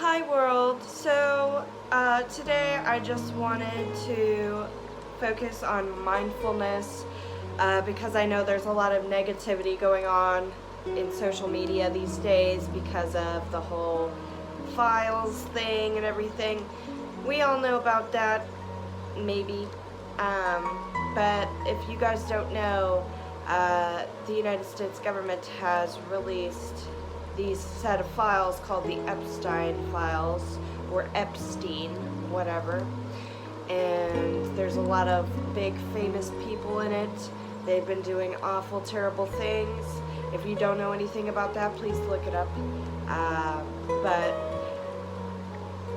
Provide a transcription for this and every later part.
Hi world. Today I just wanted to focus on mindfulness because I know there's a lot of negativity going on in social media these days because of the whole files thing and everything. We all know about that, maybe. But if you guys don't know, the United States government has released these set of files called the Epstein files, or Epstein, whatever. And there's a lot of big famous people in it. They've been doing awful, terrible things. If you don't know anything about that, please look it up. But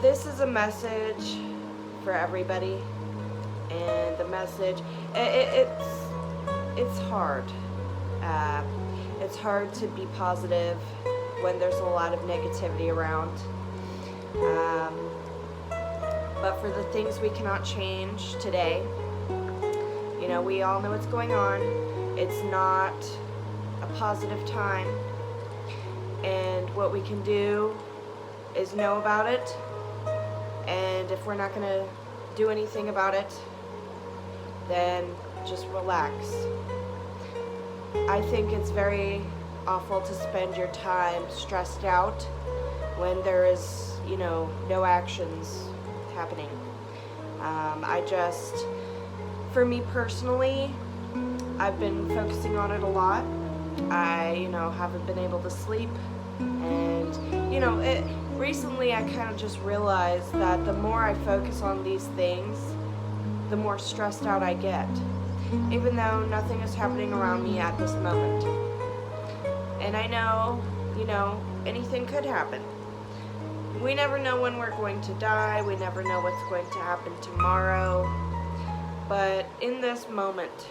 this is a message for everybody. And the message, it's hard. It's hard to be positive when there's a lot of negativity around. But for the things we cannot change today, we all know what's going on. It's not a positive time. And what we can do is know about it. And if we're not going to do anything about it, then just relax. I think it's very awful to spend your time stressed out when there is, no actions happening. For me personally, I've been focusing on it a lot. I, haven't been able to sleep. And, recently I kind of just realized that the more I focus on these things, the more stressed out I get, even though nothing is happening around me at this moment. And I know, anything could happen. We never know when we're going to die. We never know what's going to happen tomorrow. But in this moment,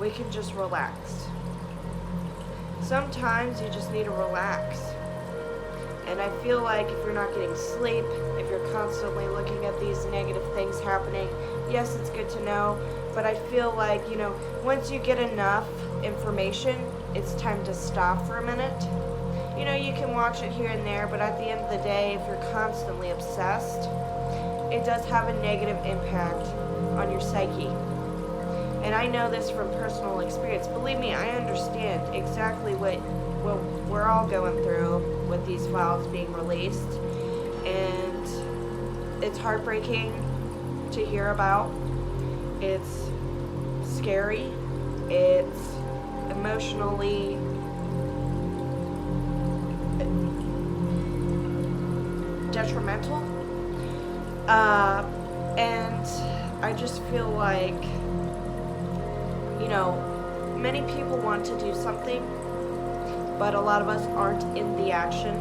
we can just relax. Sometimes you just need to relax. And I feel like if you're not getting sleep, if you're constantly looking at these negative things happening, yes, it's good to know, but I feel like, once you get enough information, it's time to stop for a minute. You can watch it here and there, but at the end of the day, if you're constantly obsessed, it does have a negative impact on your psyche. And I know this from personal experience. Believe me, I understand exactly what we're all going through with these files being released. And it's heartbreaking to hear about. It's scary. It's emotionally detrimental. And I just feel like, many people want to do something, but a lot of us aren't in the action.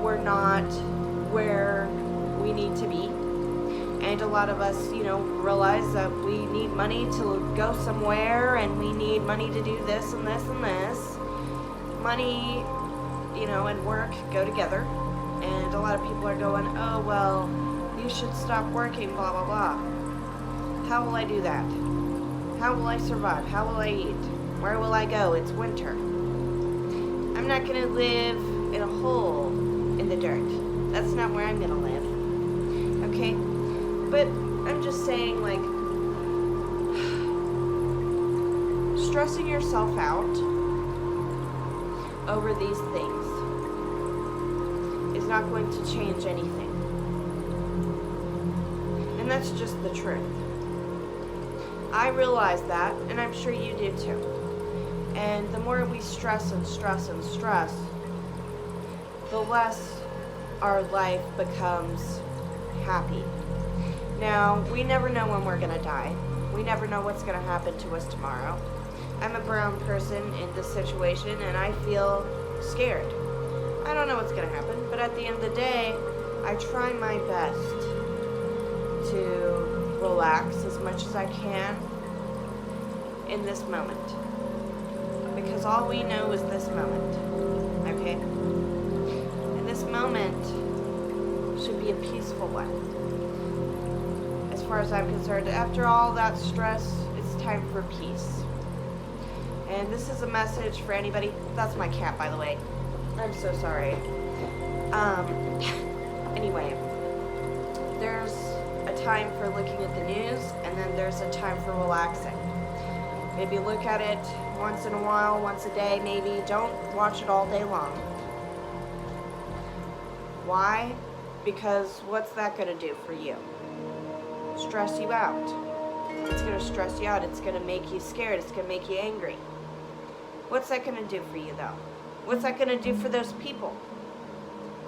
We're not where we need to be. And a lot of us, realize that we need money to go somewhere, and we need money to do this and this and this. Money, and work go together. And a lot of people are going, oh, well, you should stop working, blah, blah, blah. How will I do that? How will I survive? How will I eat? Where will I go? It's winter. I'm not going to live in a hole in the dirt. That's not where I'm going to live. Okay? But I'm just saying, stressing yourself out over these things is not going to change anything. And that's just the truth. I realize that, and I'm sure you do too. And the more we stress and stress and stress, the less our life becomes happy. Now, we never know when we're going to die. We never know what's going to happen to us tomorrow. I'm a brown person in this situation, and I feel scared. I don't know what's going to happen, but at the end of the day, I try my best to relax as much as I can in this moment. Because all we know is this moment, okay? And this moment should be a peaceful one. As far as I'm concerned, after all that stress, it's time for peace. And this is a message for anybody. That's my cat, by the way. I'm so sorry. Um, anyway, there's a time for looking at the news, and then there's a time for relaxing. Maybe look at it once in a while, once a day, maybe. Don't watch it all day long. Why? Because what's that going to do for you? Stress you out. It's going to stress you out. It's going to make you scared. It's going to make you angry. What's that going to do for you, though? What's that going to do for those people?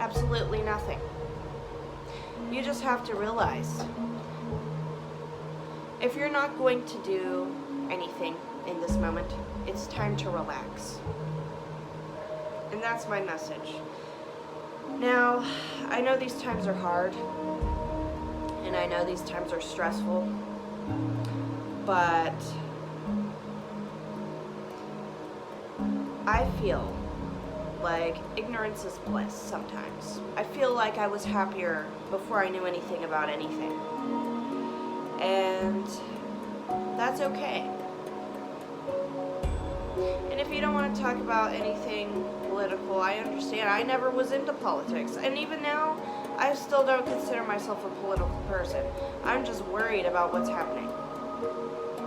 Absolutely nothing. You just have to realize, if you're not going to do anything in this moment, it's time to relax. And that's my message. Now, I know these times are hard, and I know these times are stressful, but I feel like ignorance is bliss sometimes. I feel like I was happier before I knew anything about anything. And that's okay. And if you don't want to talk about anything political, I understand. I never was into politics. And even now, I still don't consider myself a political person. I'm just worried about what's happening.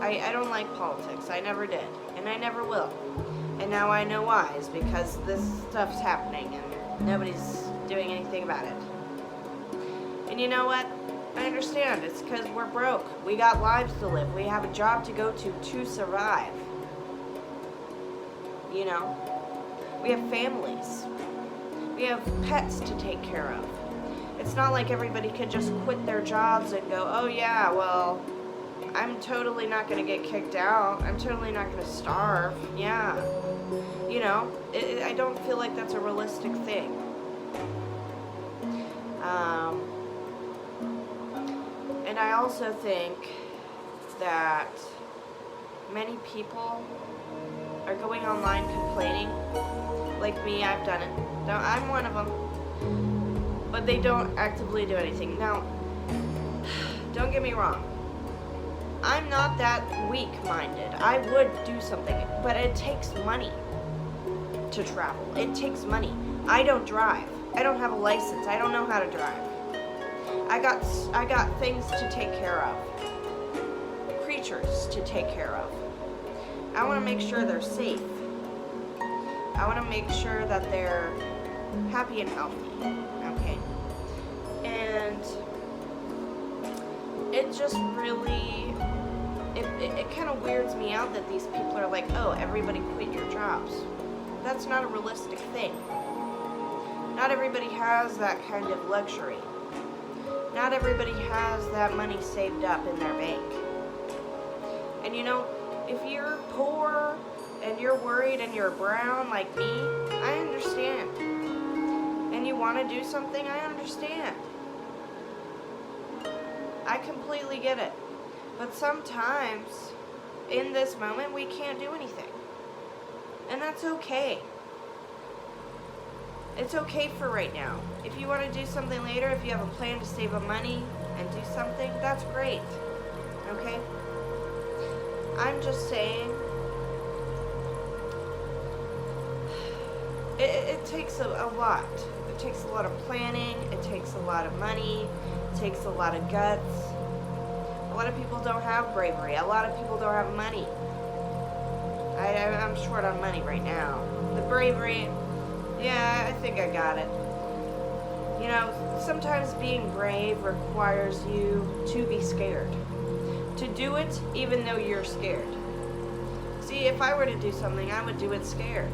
I don't like politics. I never did. And I never will. And now I know why. It's because this stuff's happening and nobody's doing anything about it. And you know what? I understand. It's because we're broke. We got lives to live. We have a job to go to survive. You know? We have families. We have pets to take care of. It's not like everybody could just quit their jobs and go, oh yeah, well, I'm totally not going to get kicked out. I'm totally not going to starve. Yeah. You know, I don't feel like that's a realistic thing. And I also think that many people are going online complaining. Like me, I've done it. I'm one of them. But they don't actively do anything. Now, don't get me wrong. I'm not that weak-minded. I would do something, but it takes money to travel. It takes money. I don't drive. I don't have a license. I don't know how to drive. I got things to take care of. Creatures to take care of. I want to make sure they're safe. I want to make sure that they're happy and healthy. Okay? And it just really, it kind of weirds me out that these people are like, oh, everybody quit your jobs. That's not a realistic thing. Not everybody has that kind of luxury. Not everybody has that money saved up in their bank. And you know, if you're poor and you're worried and you're brown like me, I understand. And you want to do something, I understand. I completely get it. But sometimes, in this moment, we can't do anything. And that's okay. It's okay for right now. If you want to do something later, if you have a plan to save up money and do something, that's great. Okay? I'm just saying, it takes a lot. It takes a lot of planning. It takes a lot of money. It takes a lot of guts. A lot of people don't have bravery. A lot of people don't have money. I'm short on money right now. The bravery, yeah, I think I got it. You know, sometimes being brave requires you to be scared. To do it even though you're scared. See, if I were to do something, I would do it scared.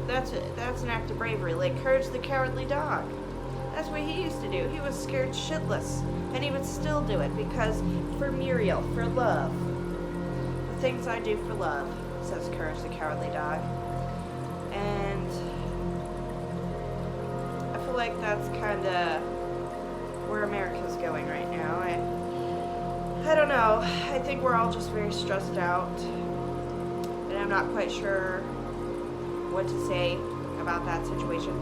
That's an act of bravery, like Courage the Cowardly Dog. That's what he used to do. He was scared shitless, and he would still do it because for Muriel, for love. The things I do for love, says Courage the Cowardly Dog. And I feel like that's kind of where America's going right now. I don't know. I think we're all just very stressed out, and I'm not quite sure what to say about that situation.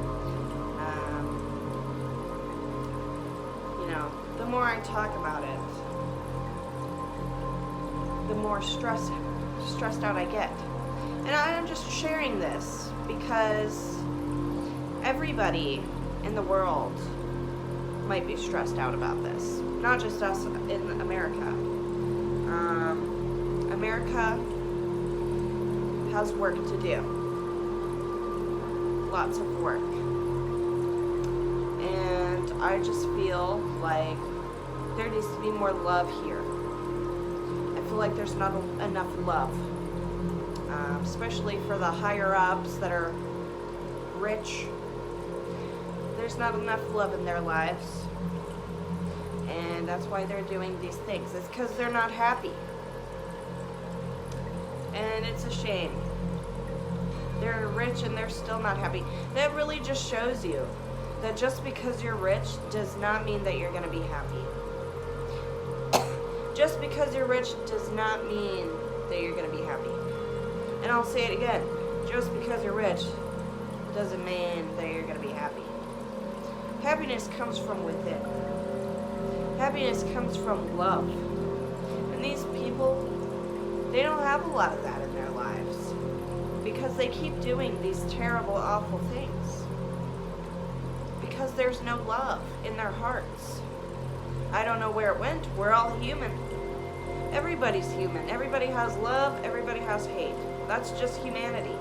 You know, the more I talk about it, the more stressed out I get. And I'm just sharing this because everybody in the world might be stressed out about this. Not just us in America. America has work to do. Lots of work. And I just feel like there needs to be more love here. I feel like there's not enough love. Especially for the higher ups that are rich. There's not enough love in their lives. And that's why they're doing these things. It's because they're not happy. And it's a shame. They're rich and they're still not happy. That really just shows you that just because you're rich does not mean that you're going to be happy. Just because you're rich does not mean that you're going to be happy. And I'll say it again. Just because you're rich doesn't mean that you're going to be happy. Happiness comes from within. Happiness comes from love. And these people, they don't have a lot of that in their lives because they keep doing these terrible, awful things. Because there's no love in their hearts. I don't know where it went. We're all human. Everybody's human. Everybody has love. Everybody has hate. That's just humanity.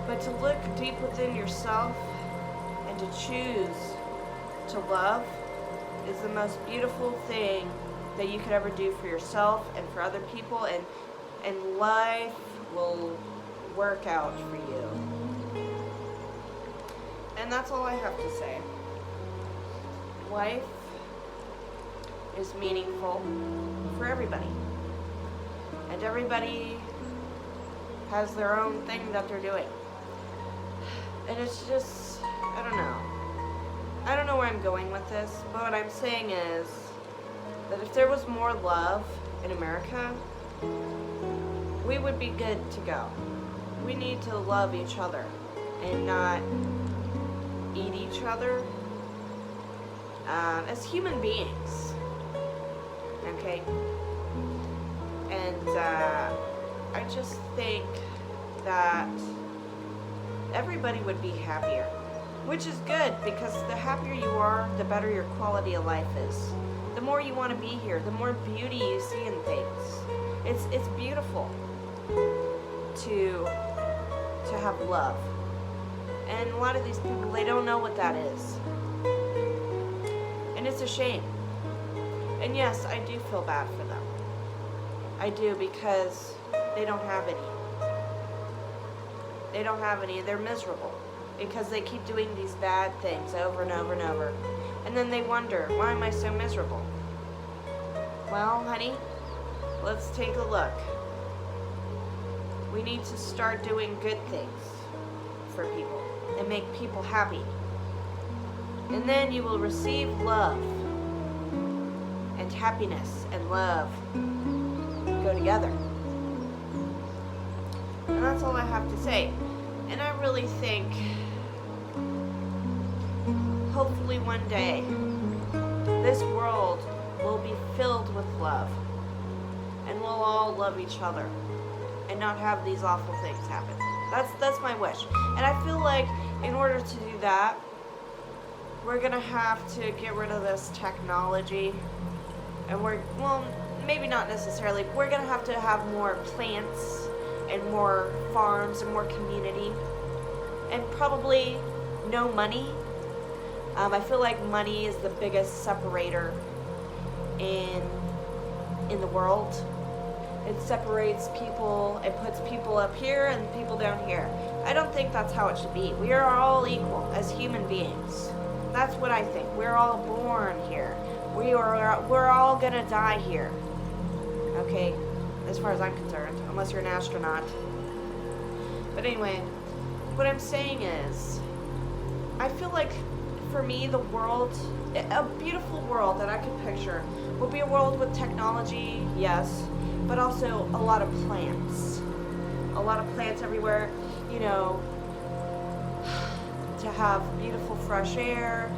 But to look deep within yourself and to choose to love is the most beautiful thing that you could ever do for yourself and for other people, and life will work out for you. And that's all I have to say. Life is meaningful for everybody. And everybody has their own thing that they're doing. And it's just, I don't know. I don't know where I'm going with this, but what I'm saying is that if there was more love in America, we would be good to go. We need to love each other and not eat each other as human beings. Okay? And I just think that everybody would be happier. Which is good, because the happier you are, the better your quality of life is. The more you want to be here, the more beauty you see in things. It's beautiful to have love. And a lot of these people, they don't know what that is. And it's a shame. And yes, I do feel bad for them. I do, because they don't have any. They don't have any. They're miserable because they keep doing these bad things over and over and over. And then they wonder, why am I so miserable? Well, honey, let's take a look. We need to start doing good things for people and make people happy. And then you will receive love. And happiness and love go together. And that's all I have to say. And I really think, hopefully one day, this world will be filled with love. And we'll all love each other. And not have these awful things happen. That's my wish. And I feel like in order to do that, we're going to have to get rid of this technology. And maybe not necessarily. We're going to have more plants and more farms and more community. And probably no money. I feel like money is the biggest separator in the world. It separates people. It puts people up here and people down here. I don't think that's how it should be. We are all equal as human beings. That's what I think. We're all born here. We're all gonna die here. Okay, as far as I'm concerned, unless you're an astronaut. But anyway, what I'm saying is, I feel like for me, the world, a beautiful world that I could picture, will be a world with technology, yes, but also a lot of plants. A lot of plants everywhere, you know, to have beautiful fresh air,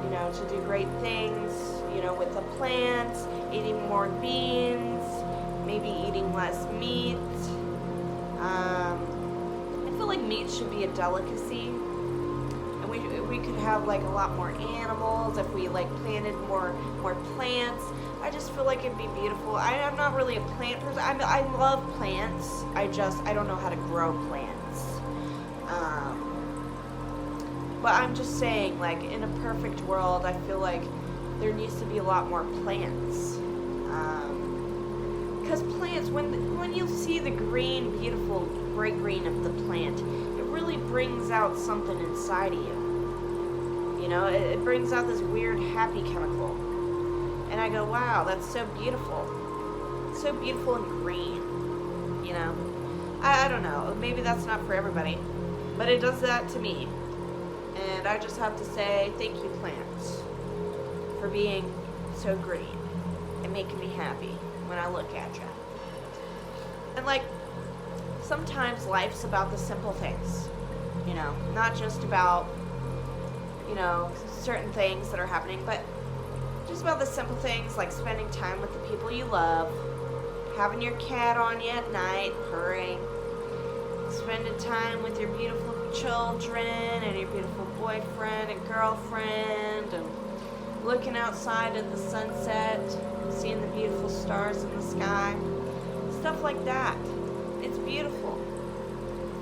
you know, to do great things, you know, with the plants, eating more beans, maybe eating less meat. I feel like meat should be a delicacy, and could have like a lot more animals, if we like planted more plants. I just feel like it'd be beautiful. I'm not really a plant person. I love plants. I don't know how to grow plants. But I'm just saying, like, in a perfect world, I feel like there needs to be a lot more plants. Because plants, when you see the green, beautiful, bright green of the plant, it really brings out something inside of you. You know, it brings out this weird happy chemical. And I go, wow, that's so beautiful. It's so beautiful and green, you know. I don't know, maybe that's not for everybody, but it does that to me. And I just have to say, thank you, plants, for being so green and making me happy when I look at you. And like, sometimes life's about the simple things, you know, not just about, you know, certain things that are happening, but just about the simple things like spending time with the people you love, having your cat on you at night, purring, spending time with your beautiful children and your beautiful boyfriend and girlfriend, and looking outside at the sunset, seeing the beautiful stars in the sky, stuff like that. It's beautiful.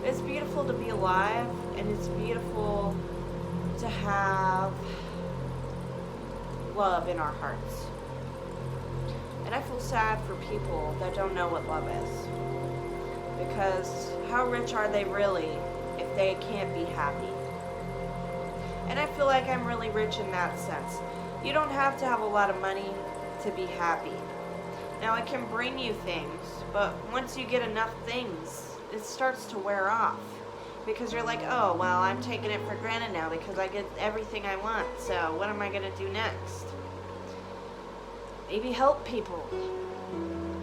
It's beautiful to be alive, and it's beautiful to have love in our hearts. And I feel sad for people that don't know what love is, because how rich are they really if they can't be happy? And I feel like I'm really rich in that sense. You don't have to have a lot of money to be happy. Now, it can bring you things, but once you get enough things, it starts to wear off, because you're like, oh, well, I'm taking it for granted now because I get everything I want, so what am I going to do next? Maybe help people.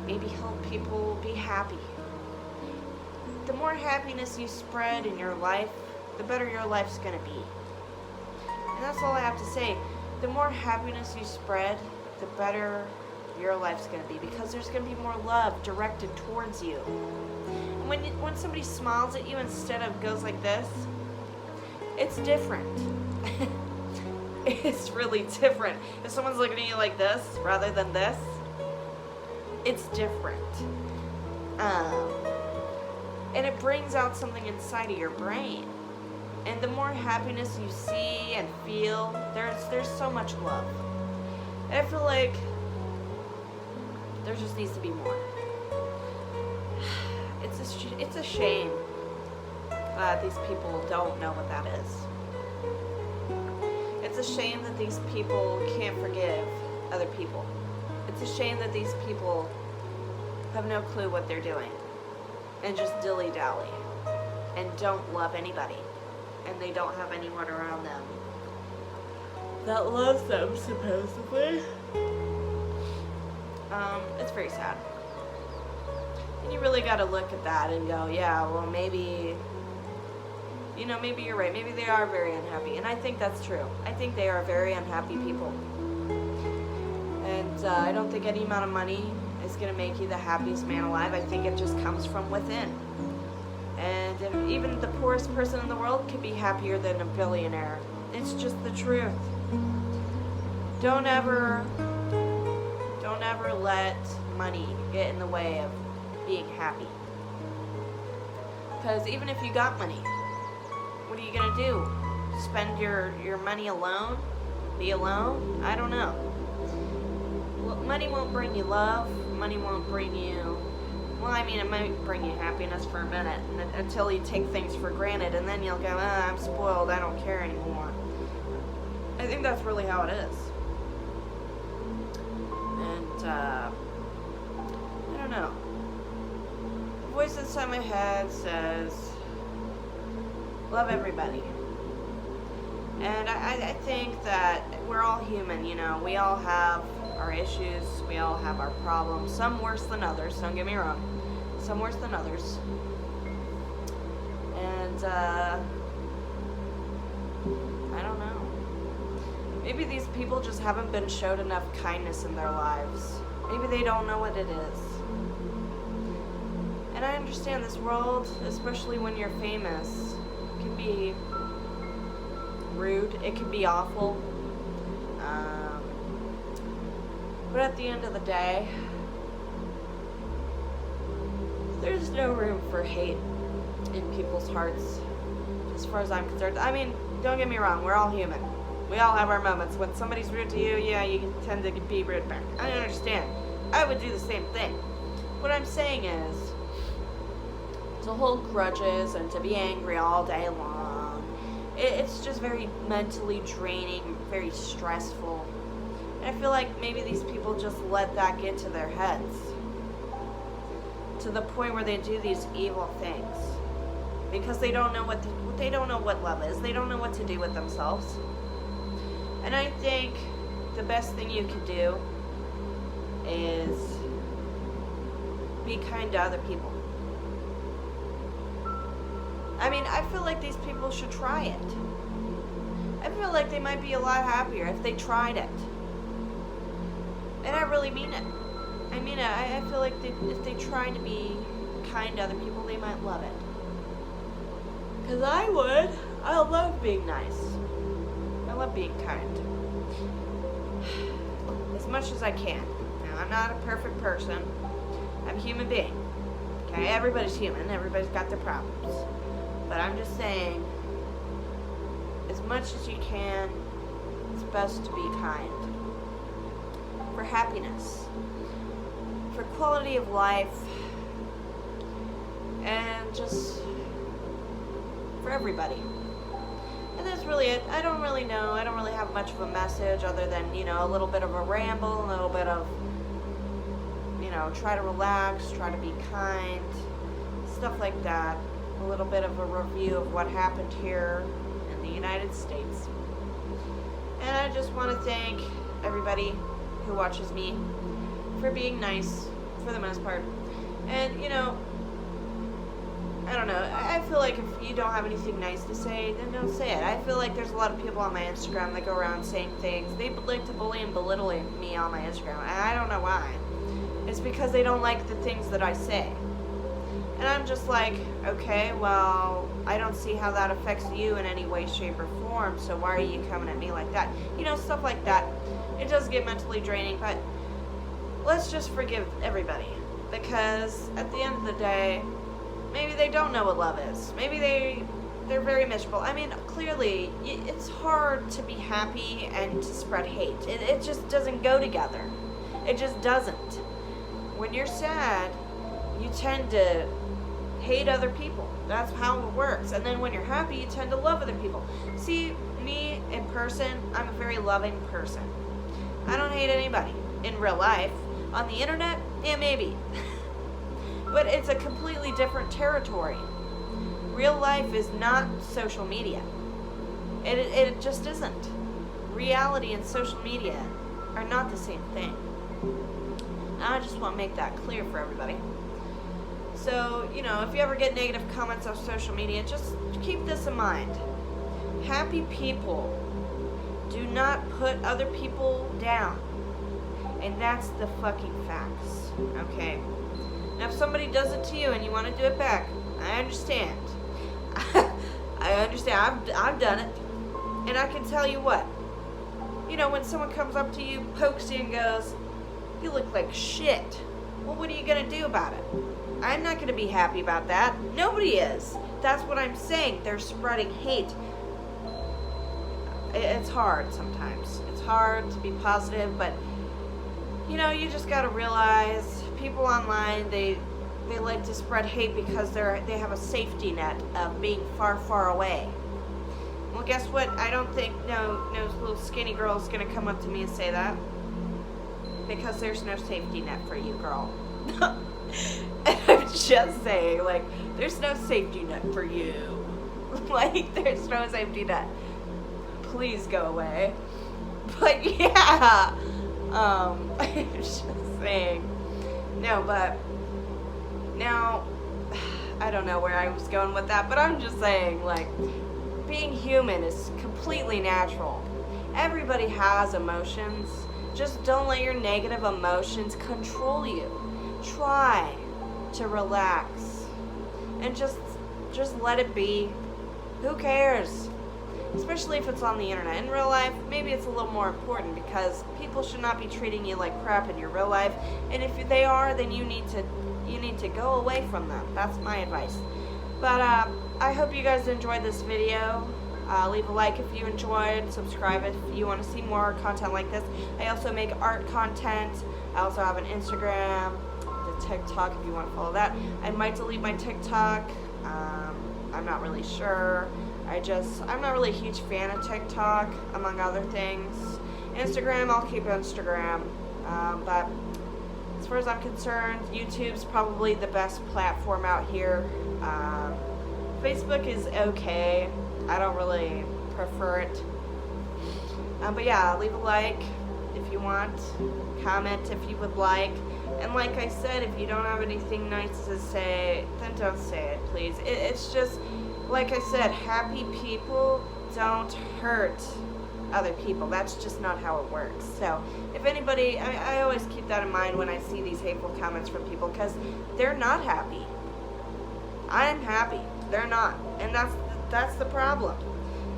Maybe help people be happy. The more happiness you spread in your life, the better your life's going to be. And that's all I have to say. The more happiness you spread, the better your life's going to be, because there's going to be more love directed towards you. And when somebody smiles at you instead of goes like this, it's different. It's really different. If someone's looking at you like this rather than this, it's different. And it brings out something inside of your brain. And the more happiness you see and feel, there's so much love. And I feel like there just needs to be more. It's a shame that these people don't know what that is. It's a shame that these people can't forgive other people. It's a shame that these people have no clue what they're doing and just dilly-dally and don't love anybody, and they don't have anyone around them that loves them, supposedly. It's very sad. And you really got to look at that and go, yeah, well, maybe, you know, maybe you're right. Maybe they are very unhappy. And I think that's true. I think they are very unhappy people. And I don't think any amount of money is going to make you the happiest man alive. I think it just comes from within. And even the poorest person in the world could be happier than a billionaire. It's just the truth. Don't ever let money get in the way of being happy. Because even if you got money, what are you going to do? Spend your money alone? Be alone? I don't know. Well, money won't bring you love. Money won't bring you... Well, I mean, it might bring you happiness for a minute, until you take things for granted, and then you'll go, I'm spoiled, I don't care anymore. I think that's really how it is. And, I don't know. The voice inside my head says, love everybody. And I think that we're all human, you know. We all have our issues, we all have our problems, some worse than others, don't get me wrong, some worse than others. And I don't know, maybe these people just haven't been showed enough kindness in their lives. Maybe they don't know what it is. And I understand this world, especially when you're famous, can be rude. It can be awful. But at the end of the day, there's no room for hate in people's hearts, as far as I'm concerned. I mean, don't get me wrong, we're all human. We all have our moments. When somebody's rude to you, yeah, you tend to be rude back. I understand. I would do the same thing. What I'm saying is, to hold grudges and to be angry all day long, it's just very mentally draining, very stressful. And I feel like maybe these people just let that get to their heads, to the point where they do these evil things because they don't know what love is. They don't know what to do with themselves. And I think the best thing you can do is be kind to other people. I mean, I feel like these people should try it. I feel like they might be a lot happier if they tried it. And I really mean it. I mean it. I feel like if they try to be kind to other people, they might love it. Because I would. I love being nice. I love being kind. As much as I can. Now, I'm not a perfect person. I'm a human being. Okay? Everybody's human. Everybody's got their problems. But I'm just saying, as much as you can, it's best to be kind. For happiness, for quality of life, and just for everybody. And that's really it. I don't really know. I don't really have much of a message other than, a little bit of a ramble, a little bit of, try to relax, try to be kind, stuff like that. A little bit of a review of what happened here in the United States. And I just want to thank everybody who watches me for being nice for the most part. And I don't know, I feel like if you don't have anything nice to say, then don't say it. I feel like there's a lot of people on my Instagram that go around saying things. They like to bully and belittle me on my Instagram, and I don't know why. It's because they don't like the things that I say. And I'm just like, okay, well, I don't see how that affects you in any way, shape, or form, so why are you coming at me like that? Stuff like that. It does get mentally draining, but let's just forgive everybody. Because at the end of the day, maybe they don't know what love is. Maybe they're very miserable. I mean, clearly, it's hard to be happy and to spread hate. It just doesn't go together. It just doesn't. When you're sad, you tend to hate other people. That's how it works. And then when you're happy, you tend to love other people. See, me in person, I'm a very loving person. I don't hate anybody in real life. On the internet, yeah, maybe. But it's a completely different territory. Real life is not social media. It just isn't. Reality and social media are not the same thing. I just want to make that clear for everybody. So, if you ever get negative comments on social media, just keep this in mind. Happy people do not put other people down. And that's the fucking facts. Okay? Now, if somebody does it to you and you want to do it back, I understand. I understand. I've done it. And I can tell you what. When someone comes up to you, pokes you, and goes, "You look like shit." Well, what are you going to do about it? I'm not going to be happy about that. Nobody is. That's what I'm saying. They're spreading hate. It's hard sometimes. It's hard to be positive, but, you just got to realize people online, they like to spread hate because they have a safety net of being far, far away. Well, guess what? I don't think no little skinny girl is going to come up to me and say that. Because there's no safety net for you, girl. And I'm just saying, there's no safety net for you. There's no safety net. Please go away. But yeah, I'm just saying. No, but now, I don't know where I was going with that, but I'm just saying, being human is completely natural. Everybody has emotions. Just don't let your negative emotions control you. Try to relax and just let it be. Who cares? especially if it's on the internet. In real life, maybe it's a little more important because people should not be treating you like crap in your real life. And if they are, then you need to go away from them. That's my advice. But I hope you guys enjoyed this video. Leave a like if you enjoyed, subscribe if you want to see more content like this. I also make art content. I also have an Instagram, the TikTok if you want to follow that. I might delete my TikTok. I'm not really sure. I'm not really a huge fan of TikTok, among other things. Instagram, I'll keep Instagram. But as far as I'm concerned, YouTube's probably the best platform out here. Facebook is okay. I don't really prefer it. But yeah, leave a like if you want. Comment if you would like. And like I said, if you don't have anything nice to say, then don't say it, please. It's just, like I said, happy people don't hurt other people. That's just not how it works. So if anybody, I always keep that in mind when I see these hateful comments from people, because they're not happy. I'm happy. They're not. And that's the problem.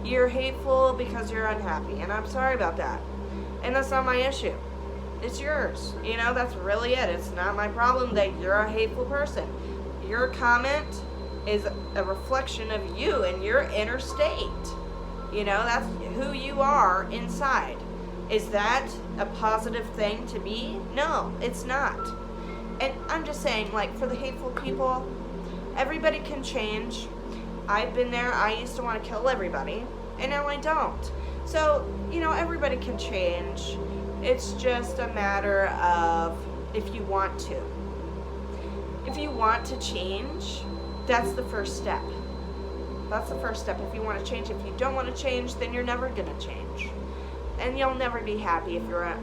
You're hateful because you're unhappy, and I'm sorry about that. And that's not my issue. It's yours. You know, that's really it. It's not my problem that you're a hateful person. Your comment is a reflection of you and your inner state. You know, that's who you are inside. Is that a positive thing to be? No, it's not. And I'm just saying, like, for the hateful people, everybody can change. I've been there. I used to want to kill everybody, and now I don't. So, you know, everybody can change. It's just a matter of if you want to. If you want to change, that's the first step. That's the first step if you want to change. If you don't want to change, then you're never going to change. And you'll never be happy if you're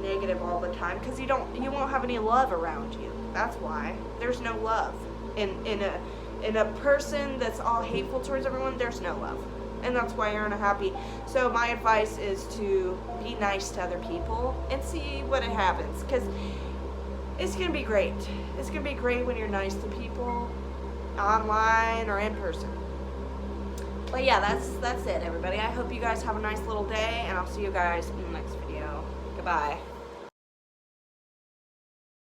negative all the time, because you won't have any love around you. That's why. There's no love. In a person that's all hateful towards everyone, there's no love. And that's why you're unhappy. So my advice is to be nice to other people and see what happens, because it's going to be great. It's going to be great when you're nice to people online or in person. But yeah, that's it, everybody. I hope you guys have a nice little day, and I'll see you guys in the next video. Goodbye.